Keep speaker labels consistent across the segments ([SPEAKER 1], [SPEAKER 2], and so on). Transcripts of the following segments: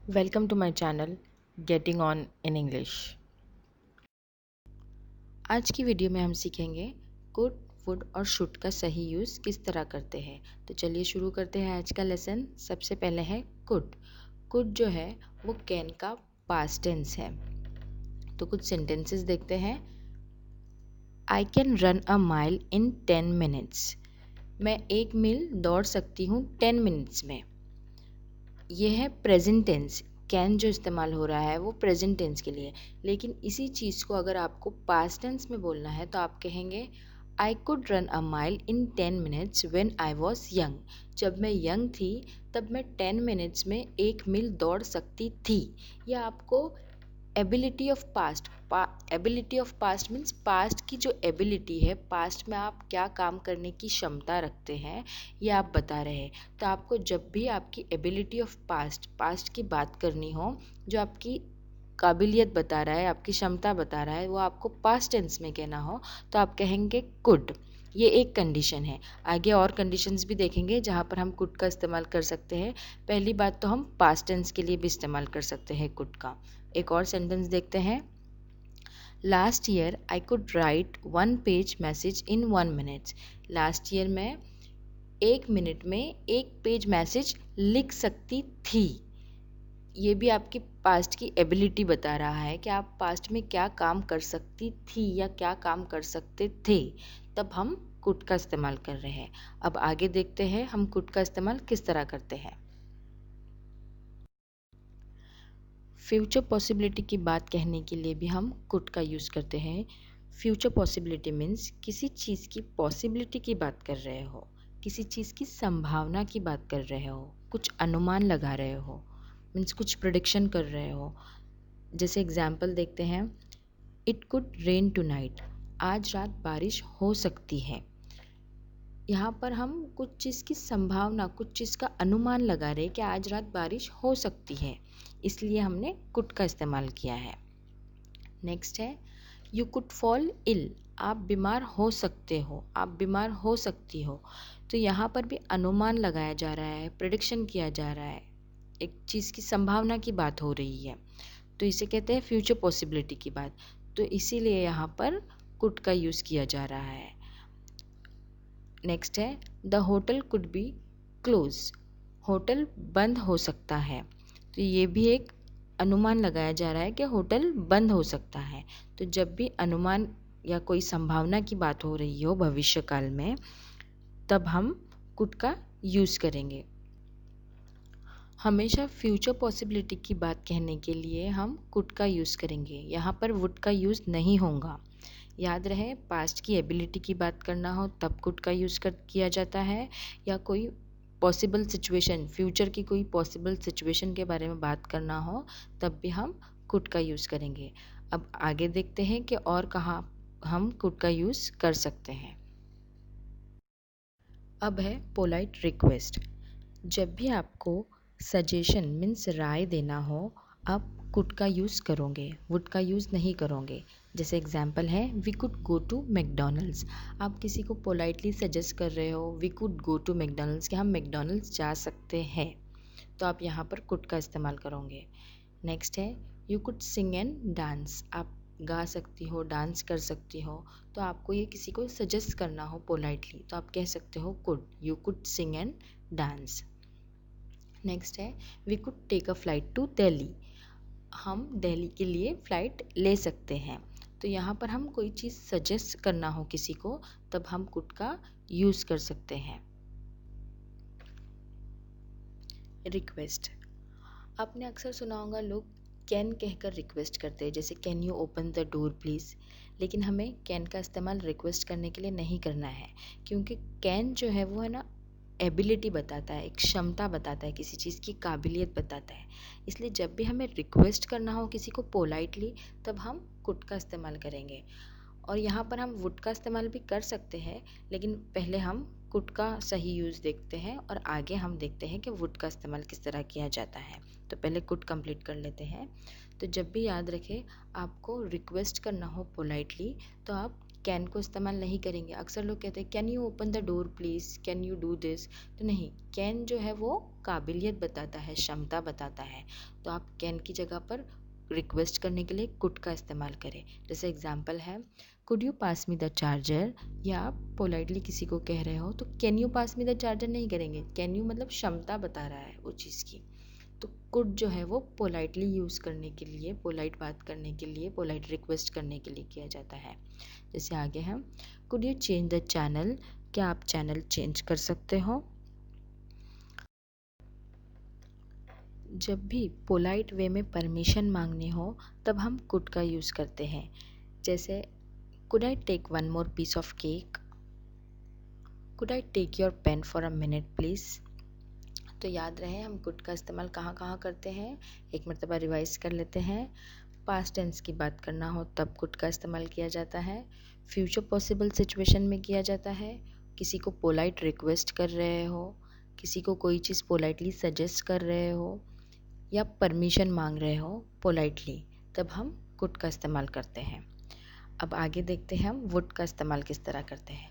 [SPEAKER 1] Welcome to my channel Getting On in English। आज की video में हम सीखेंगे कुड, वुड और शुड का सही यूज़ किस तरह करते हैं। तो चलिए शुरू करते हैं आज का लेसन। सबसे पहले है कुड। कुड जो है वो कैन का पास्ट टेंस है। तो कुछ सेंटेंसेस देखते हैं। I can run a mile in 10 minutes. मैं 1 मील दौड़ सकती हूँ 10 मिनट्स में। ये है प्रेजेंट टेंस। कैन जो इस्तेमाल हो रहा है वो प्रेजेंट टेंस के लिए, लेकिन इसी चीज़ को अगर आपको पास्ट टेंस में बोलना है तो आप कहेंगे I could run a mile in 10 minutes when I was young. जब मैं यंग थी तब मैं 10 मिनट्स में 1 मील दौड़ सकती थी। या आपको ability of past, ability of past means past की जो एबिलिटी है, पास्ट में आप क्या काम करने की क्षमता रखते हैं ये आप बता रहे हैं। तो आपको जब भी आपकी एबिलिटी ऑफ पास्ट, पास्ट की बात करनी हो, जो आपकी काबिलियत बता रहा है, आपकी क्षमता बता रहा है, वो आपको पास्ट टेंस में कहना हो तो आप कहेंगे कुड। ये एक कंडीशन है। आगे और कंडीशंस भी देखेंगे जहाँ पर हम कुड का इस्तेमाल कर सकते हैं। पहली बात तो हम पास्ट टेंस के लिए भी इस्तेमाल कर सकते हैं कुड का। एक और सेंटेंस देखते हैं। Last year I could write 1 page message in 1 minute. Last year मैं 1 मिनट में 1 पेज मैसेज लिख सकती थी। ये भी आपकी पास्ट की एबिलिटी बता रहा है कि आप पास्ट में क्या काम कर सकती थी या क्या काम कर सकते थे। तब हम कुड का इस्तेमाल कर रहे हैं। अब आगे देखते हैं हम कुड का इस्तेमाल किस तरह करते हैं। फ्यूचर पॉसिबिलिटी की बात कहने के लिए भी हम कुड का यूज़ करते हैं। फ्यूचर पॉसिबिलिटी मीन्स किसी चीज़ की पॉसिबिलिटी की बात कर रहे हो, किसी चीज़ की संभावना की बात कर रहे हो, कुछ अनुमान लगा रहे हो, मीन्स कुछ प्रिडिक्शन कर रहे हो। जैसे एग्जाम्पल देखते हैं। It could rain tonight. आज रात बारिश हो सकती है। यहाँ पर हम कुछ चीज़ की संभावना, कुछ चीज़ का अनुमान लगा रहे हैं कि आज रात बारिश हो सकती है, इसलिए हमने कुड का इस्तेमाल किया है। नेक्स्ट है यू कुड फॉल इल। आप बीमार हो सकते हो, आप बीमार हो सकती हो। तो यहाँ पर भी अनुमान लगाया जा रहा है, प्रिडिक्शन किया जा रहा है, एक चीज़ की संभावना की बात हो रही है। तो इसे कहते हैं फ्यूचर पॉसिबिलिटी की बात। तो इसीलिए यहाँ पर कुड का यूज़ किया जा रहा है। नेक्स्ट है the hotel could be close. Hotel बंद हो सकता है। तो ये भी एक अनुमान लगाया जा रहा है कि होटल बंद हो सकता है। तो जब भी अनुमान या कोई संभावना की बात हो रही हो भविष्य काल में, तब हम कुड का यूज़ करेंगे। हमेशा फ्यूचर पॉसिबिलिटी की बात कहने के लिए हम कुड का यूज़ करेंगे, यहाँ पर वुड का यूज़ नहीं होगा। याद रहे, पास्ट की एबिलिटी की बात करना हो तब कुड का यूज़ किया जाता है, या कोई पॉसिबल सिचुएशन, फ्यूचर की कोई पॉसिबल सिचुएशन के बारे में बात करना हो तब भी हम कुड का यूज़ करेंगे। अब आगे देखते हैं कि और कहाँ हम कुड का यूज़ कर सकते हैं। अब है पोलाइट रिक्वेस्ट। जब भी आपको सजेशन मीन्स राय देना हो, आप कुड का यूज़ करोगे, वुड का यूज़ नहीं करोगे। जैसे एग्जाम्पल है we could go to McDonald's. आप किसी को पोलाइटली सजेस्ट कर रहे हो we could go to McDonald's, कि हम मैकडोनल्ड्स जा सकते हैं, तो आप यहाँ पर कुड का इस्तेमाल करोगे। नेक्स्ट है you could sing and dance. आप गा सकती हो, डांस कर सकती हो। तो आपको ये किसी को सजेस्ट करना हो पोलाइटली तो आप कह सकते हो could, you could sing and dance. Next है we could take a flight to Delhi. हम दिल्ली के लिए फ़्लाइट ले सकते हैं। तो यहाँ पर हम कोई चीज़ सजेस्ट करना हो किसी को तब हम कुड का यूज़ कर सकते हैं। रिक्वेस्ट, आपने अक्सर सुना होगा लोग कैन कहकर रिक्वेस्ट करते हैं, जैसे can you open the door please. लेकिन हमें कैन का इस्तेमाल रिक्वेस्ट करने के लिए नहीं करना है, क्योंकि कैन जो है वो है ना एबिलिटी बताता है, एक क्षमता बताता है, किसी चीज़ की काबिलियत बताता है। इसलिए जब भी हमें रिक्वेस्ट करना हो किसी को पोलाइटली तब हम कुड का इस्तेमाल करेंगे। और यहाँ पर हम वुड का इस्तेमाल भी कर सकते हैं, लेकिन पहले हम कुड का सही यूज़ देखते हैं और आगे हम देखते हैं कि वुड का इस्तेमाल किस तरह किया जाता है। तो पहले कुड कंप्लीट कर लेते हैं। तो जब भी याद रखें आपको रिक्वेस्ट करना हो पोलाइटली तो आप कैन को इस्तेमाल नहीं करेंगे। अक्सर लोग कहते हैं can you open the door please, can you do this, तो नहीं, कैन जो है वो काबिलियत बताता है, क्षमता बताता है। तो आप कैन की जगह पर रिक्वेस्ट करने के लिए कुड का इस्तेमाल करें। जैसे एग्जांपल है could you pass me the charger, या आप पोलाइटली किसी को कह रहे हो तो can you pass me the charger नहीं करेंगे। कैन यू मतलब क्षमता बता रहा है वो चीज़ की। तो कुड जो है वो पोलाइटली यूज़ करने के लिए, पोलाइट बात करने के लिए, पोलाइट रिक्वेस्ट करने के लिए किया जाता है। जैसे आगे हम could you change the channel, क्या आप चैनल चेंज कर सकते हो। जब भी पोलाइट वे में परमिशन मांगनी हो तब हम कुड का यूज़ करते हैं। जैसे could I take one more piece of cake, could I take your pen for a minute please. तो याद रहे हम कुड का इस्तेमाल कहाँ कहाँ करते हैं, एक मरतबा रिवाइज कर लेते हैं। पास्ट टेंस की बात करना हो तब कुड का इस्तेमाल किया जाता है। फ्यूचर पॉसिबल सिचुएशन में किया जाता है। किसी को पोलाइट रिक्वेस्ट कर रहे हो, किसी को कोई चीज़ पोलाइटली सजेस्ट कर रहे हो, या परमिशन मांग रहे हो पोलाइटली, तब हम कुड का इस्तेमाल करते हैं। अब आगे देखते हैं हम वुड का इस्तेमाल किस तरह करते हैं।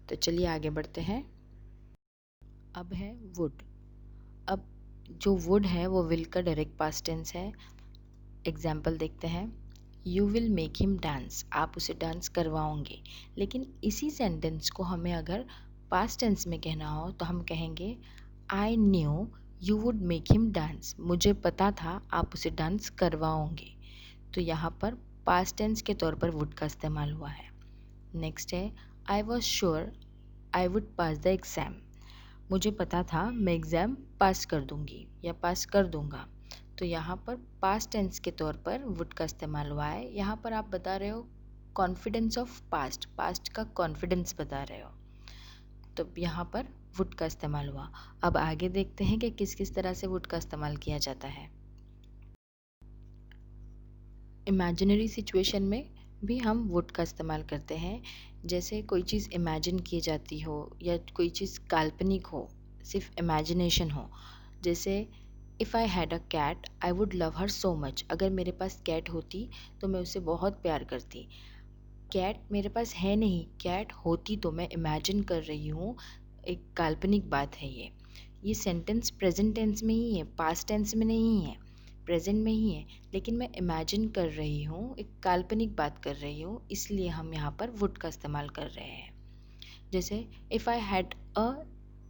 [SPEAKER 1] तो चलिए आगे बढ़ते हैं। अब है वुड। अब जो वुड है वो विल का डायरेक्ट पास्ट टेंस है। एग्जाम्पल देखते हैं, you will make him dance, आप उसे डांस करवाओगे। लेकिन इसी सेंटेंस को हमें अगर पास्ट टेंस में कहना हो तो हम कहेंगे I knew you would make him dance, मुझे पता था आप उसे डांस करवाओगे। तो यहाँ पर पास्ट टेंस के तौर पर वुड का इस्तेमाल हुआ है। नेक्स्ट है I was sure I would pass the exam, मुझे पता था मैं एग्ज़ाम पास कर दूंगी या पास कर दूंगा। तो यहाँ पर पास्ट टेंस के तौर पर वुड का इस्तेमाल हुआ है। यहाँ पर आप बता रहे हो कॉन्फिडेंस ऑफ पास्ट, पास्ट का कॉन्फिडेंस बता रहे हो, तो यहाँ पर वुड का इस्तेमाल हुआ। अब आगे देखते हैं कि किस किस तरह से वुड का इस्तेमाल किया जाता है। इमेजिनरी सिचुएशन में भी हम वुड का इस्तेमाल करते हैं। जैसे कोई चीज़ इमेजिन की जाती हो या कोई चीज़ काल्पनिक हो, सिर्फ इमेजिनेशन हो। जैसे if I had a cat I would love her so much, अगर मेरे पास कैट होती तो मैं उसे बहुत प्यार करती। कैट मेरे पास है नहीं, कैट होती तो मैं इमेजिन कर रही हूँ, एक काल्पनिक बात है ये सेंटेंस प्रेजेंट टेंस में ही है, पास्ट टेंस में नहीं है, प्रेजेंट में ही है, लेकिन मैं इमेजिन कर रही हूँ, एक काल्पनिक बात कर रही हूँ, इसलिए हम यहाँ पर वुड का इस्तेमाल कर रहे हैं। जैसे if I had a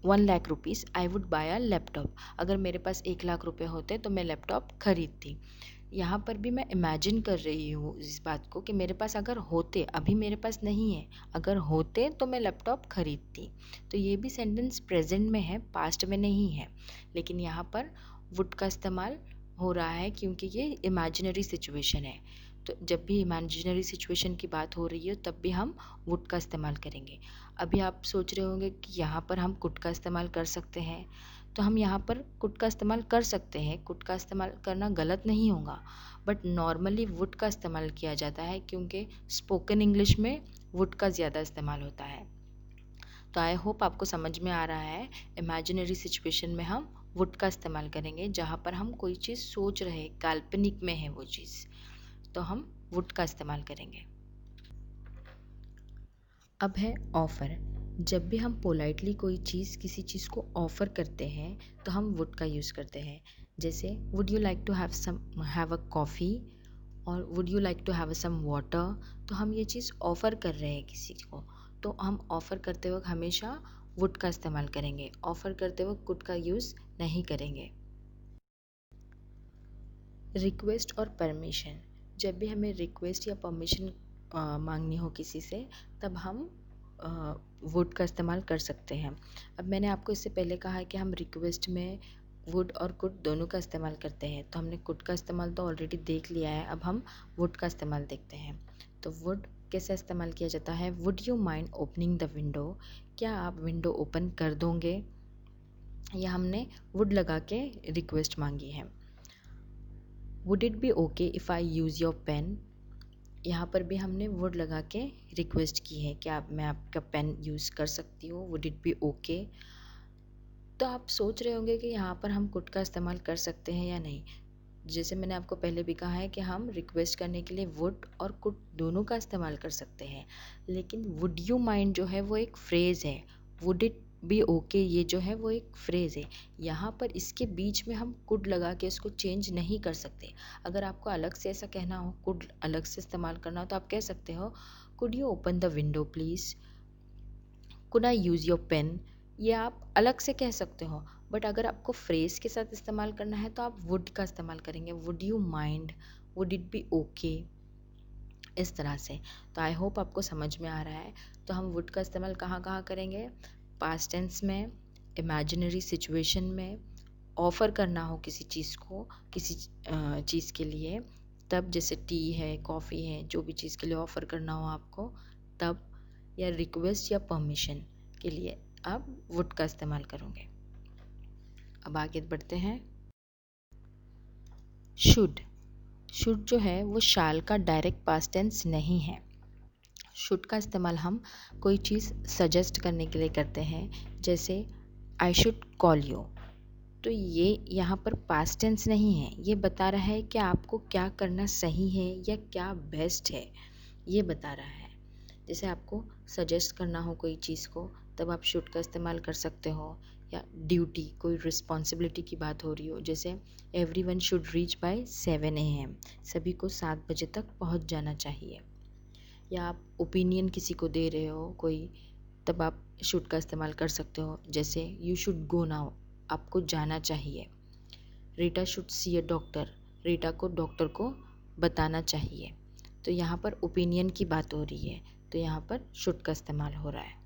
[SPEAKER 1] 1 lakh rupees I would buy a laptop, अगर मेरे पास 1 लाख रुपए होते तो मैं लैपटॉप खरीदती। यहाँ पर भी मैं इमेजिन कर रही हूँ इस बात को कि मेरे पास अगर होते, अभी मेरे पास नहीं है, अगर होते तो मैं लैपटॉप खरीदती। तो ये भी सेंटेंस प्रेजेंट में है, पास्ट में नहीं है, लेकिन यहाँ पर वुड का इस्तेमाल हो रहा है क्योंकि ये इमेजिनरी सिचुएशन है। तो जब भी इमेजिनरी सिचुएशन की बात हो रही है तब भी हम वुड का इस्तेमाल करेंगे। अभी आप सोच रहे होंगे कि यहाँ पर हम कुड का इस्तेमाल कर सकते हैं, तो हम यहाँ पर कुड का इस्तेमाल कर सकते हैं, कुड का इस्तेमाल करना गलत नहीं होगा, बट नॉर्मली वुड का इस्तेमाल किया जाता है क्योंकि स्पोकन इंग्लिश में वुड का ज़्यादा इस्तेमाल होता है। तो आई होप आपको समझ में आ रहा है। इमेजिनरी सिचुएशन में हम वुड का इस्तेमाल करेंगे, जहाँ पर हम कोई चीज़ सोच रहे, काल्पनिक में है वो चीज़, तो हम वुड का इस्तेमाल करेंगे। अब है ऑफ़र। जब भी हम पोलाइटली कोई चीज़, किसी चीज़ को ऑफ़र करते हैं तो हम वुड का यूज़ करते हैं। जैसे would you like to have a coffee, और would you like to have some water. तो हम ये चीज़ ऑफ़र कर रहे हैं किसी को, तो हम ऑफ़र करते वक्त हमेशा वुड का इस्तेमाल करेंगे, ऑफ़र करते वक्त कुड का यूज़ नहीं करेंगे। रिक्वेस्ट और परमिशन, जब भी हमें रिक्वेस्ट या परमिशन मांगनी हो किसी से तब हम वुड का इस्तेमाल कर सकते हैं। अब मैंने आपको इससे पहले कहा है कि हम रिक्वेस्ट में वुड और कुड दोनों का इस्तेमाल करते हैं, तो हमने कुड का इस्तेमाल तो ऑलरेडी देख लिया है, अब हम वुड का इस्तेमाल देखते हैं। तो वुड कैसे इस्तेमाल किया जाता है, would you mind opening the window, क्या आप विंडो ओपन कर दोगे, या हमने वुड लगा के रिक्वेस्ट मांगी है। Would it be okay if I use your pen, यहाँ पर भी हमने वुड लगा के रिक्वेस्ट की है कि आप, मैं आपका पेन यूज़ कर सकती हूँ, वुड इट बी ओके। तो आप सोच रहे होंगे कि यहाँ पर हम कुड का इस्तेमाल कर सकते हैं या नहीं। जैसे मैंने आपको पहले भी कहा है कि हम रिक्वेस्ट करने के लिए वुड और कुड दोनों का इस्तेमाल कर सकते हैं, लेकिन वुड यू माइंड जो है वो एक फ्रेज़ है, वुड इट बी ओके ये जो है वो एक फ्रेज़ है। यहाँ पर इसके बीच में हम कुड लगा के इसको चेंज नहीं कर सकते। अगर आपको अलग से ऐसा कहना हो, कुड अलग से इस्तेमाल करना हो, तो आप कह सकते हो could you open the window please, could I use your pen. ये आप अलग से कह सकते हो, बट अगर आपको फ्रेज के साथ इस्तेमाल करना है तो आप वुड का इस्तेमाल करेंगे, would you mind, would it be okay, इस तरह से। तो आई होप आपको समझ में आ रहा है। तो हम वुड का इस्तेमाल कहाँ कहाँ करेंगे? पास्ट टेंस में, इमेजिनरी सिचुएशन में, ऑफ़र करना हो किसी चीज़ को, किसी चीज़ के लिए, तब जैसे टी है, कॉफ़ी है, जो भी चीज़ के लिए ऑफ़र करना हो आपको तब, या रिक्वेस्ट या परमिशन के लिए आप वुड का इस्तेमाल करोगे। अब आगे बढ़ते हैं। शुड, शुड जो है वो शाल का डायरेक्ट पास्ट टेंस नहीं है। शुड का इस्तेमाल हम कोई चीज़ सजेस्ट करने के लिए करते हैं, जैसे आई शुड कॉल यू। तो ये यहाँ पर पास्ट टेंस नहीं है, ये बता रहा है कि आपको क्या करना सही है या क्या बेस्ट है, ये बता रहा है। जैसे आपको सजेस्ट करना हो कोई चीज़ को, तब आप शुड का इस्तेमाल कर सकते हो। या ड्यूटी, कोई रिस्पॉन्सिबिलिटी की बात हो रही हो, जैसे everyone should reach by 7 AM, सभी को 7 बजे तक पहुंच जाना चाहिए। या आप ओपिनियन किसी को दे रहे हो कोई, तब आप शुड का इस्तेमाल कर सकते हो, जैसे यू शुड गो नाउ, आपको जाना चाहिए। Rita should see a doctor, Rita को डॉक्टर को बताना चाहिए। तो यहाँ पर ओपिनियन की बात हो रही है, तो यहाँ पर शुड का इस्तेमाल हो रहा है।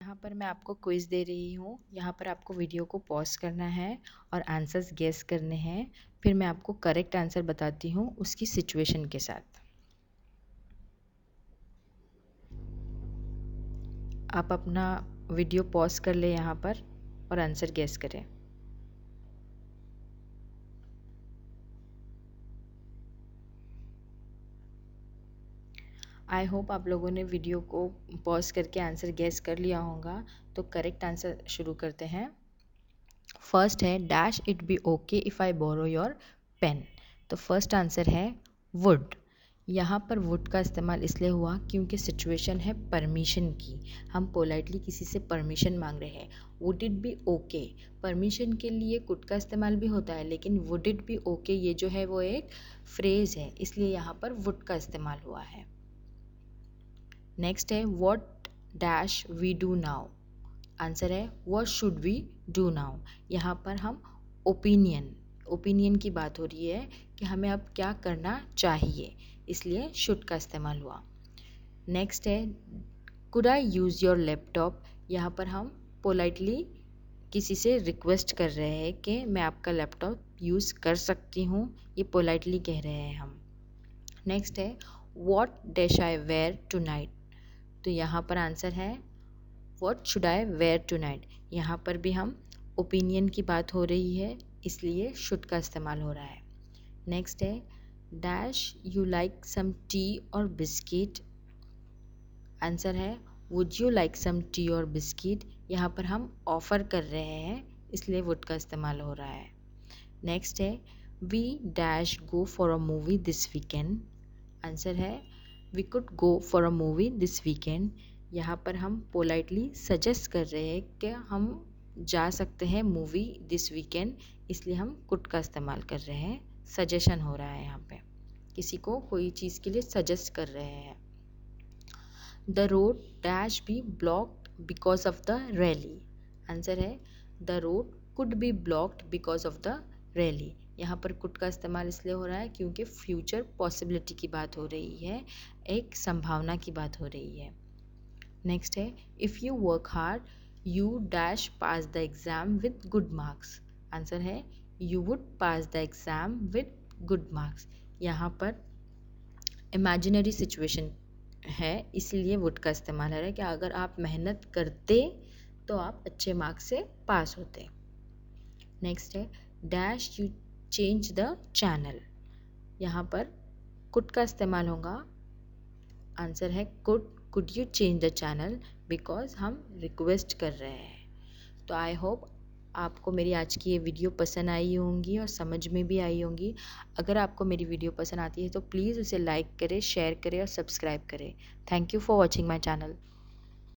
[SPEAKER 1] यहाँ पर मैं आपको क्विज दे रही हूँ। यहाँ पर आपको वीडियो को पॉज करना है और आंसर्स गेस करने हैं, फिर मैं आपको करेक्ट आंसर बताती हूँ उसकी सिचुएशन के साथ। आप अपना वीडियो पॉज कर ले यहाँ पर और आंसर गेस करें। आई होप आप लोगों ने वीडियो को पॉज करके आंसर गेस कर लिया होगा। तो करेक्ट आंसर शुरू करते हैं। फर्स्ट है dash it be okay if I borrow your pen. तो फर्स्ट आंसर है वुड। यहाँ पर वुड का इस्तेमाल इसलिए हुआ क्योंकि सिचुएशन है परमिशन की, हम पोलाइटली किसी से परमिशन मांग रहे हैं। Would it be okay, permission के लिए कुड का इस्तेमाल भी होता है, लेकिन वुड इट बी ओके ये जो है वो एक फ्रेज है, इसलिए यहाँ पर वुड का इस्तेमाल हुआ है। नेक्स्ट है what dash we do now. Answer है what should we do now. यहाँ पर हम ओपिनियन की बात हो रही है कि हमें अब क्या करना चाहिए, इसलिए शुड का इस्तेमाल हुआ। नेक्स्ट है could I use your laptop. यहाँ पर हम पोलाइटली किसी से रिक्वेस्ट कर रहे हैं कि मैं आपका लैपटॉप यूज़ कर सकती हूँ, ये पोलाइटली कह रहे हैं हम। नेक्स्ट है what dash I wear tonight. तो यहाँ पर आंसर है what should I wear tonight. यहाँ पर भी हम ओपिनियन की बात हो रही है, इसलिए शुड का इस्तेमाल हो रहा है। नेक्स्ट है dash you like some tea और बिस्किट। आंसर है would you like some tea और बिस्किट। यहाँ पर हम ऑफ़र कर रहे हैं, इसलिए वुड का इस्तेमाल हो रहा है। नेक्स्ट है we dash go for a movie this weekend. Answer है we could go for a movie this weekend. यहाँ पर हम पोलाइटली सजेस्ट कर रहे हैं कि हम जा सकते हैं मूवी दिस वीकेंड, इसलिए हम कुड का इस्तेमाल कर रहे हैं। सजेशन हो रहा है यहाँ पे, किसी को कोई चीज़ के लिए सजेस्ट कर रहे हैं। The road dash be blocked because of the rally. Answer है the road could be blocked because of the rally. यहाँ पर कुड का इस्तेमाल इसलिए हो रहा है क्योंकि फ्यूचर पॉसिबिलिटी की बात हो रही है, एक संभावना की बात हो रही है। नेक्स्ट है if you work hard you dash pass the exam with good marks. Answer है you would pass the exam with good marks. यहाँ पर इमेजिनरी सिचुएशन है, इसलिए वुड का इस्तेमाल है कि अगर आप मेहनत करते तो आप अच्छे मार्क्स से पास होते। नेक्स्ट है dash you change the channel. यहाँ पर कुड का इस्तेमाल होगा। आंसर है could you change the channel, because हम रिक्वेस्ट कर रहे हैं। तो आई होप आपको मेरी आज की ये वीडियो पसंद आई होंगी और समझ में भी आई होंगी। अगर आपको मेरी वीडियो पसंद आती है तो प्लीज़ उसे लाइक करें, शेयर करें और सब्सक्राइब करें। Thank you for watching my channel.